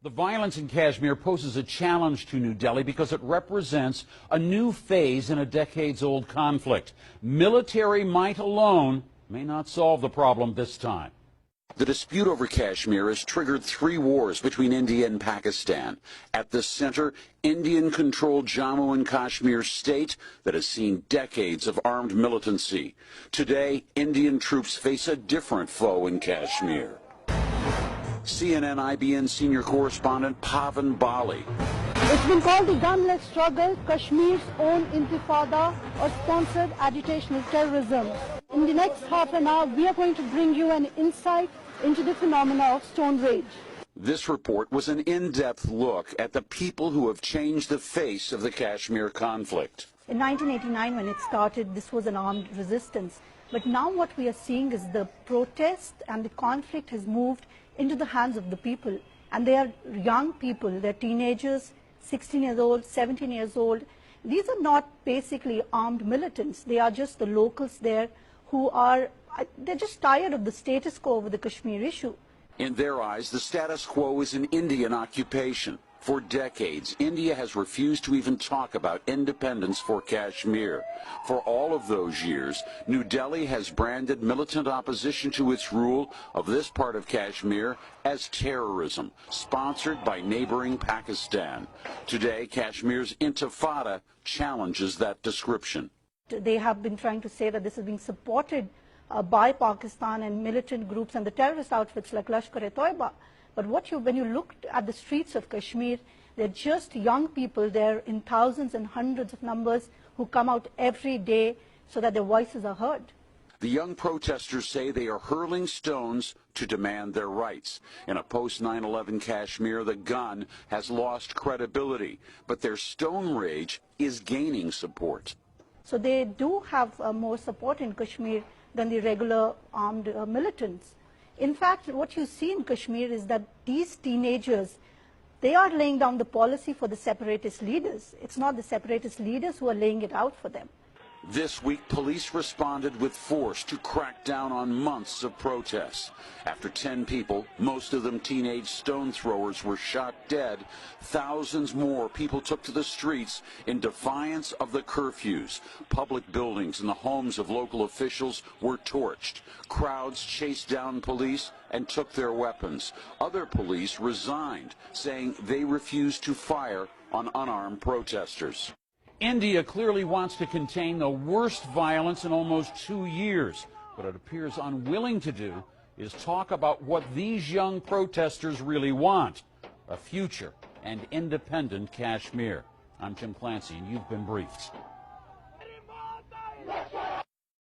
The violence in Kashmir poses a challenge to New Delhi because it represents a new phase in a decades-old conflict. Military might alone may not solve the problem this time. The dispute over Kashmir has triggered 3 wars between India and Pakistan. At the center, Indian-controlled Jammu and Kashmir state that has seen decades of armed militancy. Today, Indian troops face a different foe in Kashmir. CNN IBN senior correspondent Pavan Bali. It's been called the gunless struggle, Kashmir's own intifada or sponsored agitational terrorism. In the next half an hour, we are going to bring you an insight into the phenomena of stone rage. This report was an in-depth look at the people who have changed the face of the Kashmir conflict. In 1989, when it started, this was an armed resistance. But now what we are seeing is the protest and the conflict has moved into the hands of the people. And they are young people, they're teenagers, 16 years old, 17 years old. These are not basically armed militants. They are just the locals there who are, they're just tired of the status quo over the Kashmir issue. In their eyes, the status quo is an Indian occupation. For decades, India has refused to even talk about independence for Kashmir. For all of those years, New Delhi has branded militant opposition to its rule of this part of Kashmir as terrorism, sponsored by neighboring Pakistan. Today, Kashmir's intifada challenges that description. They have been trying to say that this is being supported by Pakistan and militant groups and the terrorist outfits like Lashkar-e-Toiba. But when you look at the streets of Kashmir, they're just young people there in thousands and hundreds of numbers who come out every day so that their voices are heard. The young protesters say they are hurling stones to demand their rights. In a post-9/11 Kashmir, the gun has lost credibility, but their stone rage is gaining support. So they do have more support in Kashmir than the regular armed militants. In fact, what you see in Kashmir is that these teenagers, they are laying down the policy for the separatist leaders. It's not the separatist leaders who are laying it out for them. This week, police responded with force to crack down on months of protests. After 10 people, most of them teenage stone throwers, were shot dead, thousands more people took to the streets in defiance of the curfews. Public buildings and the homes of local officials were torched. Crowds chased down police and took their weapons. Other police resigned, saying they refused to fire on unarmed protesters. India clearly wants to contain the worst violence in almost 2 years. What it appears unwilling to do is talk about what these young protesters really want, a future and independent Kashmir. I'm Jim Clancy, and you've been briefed.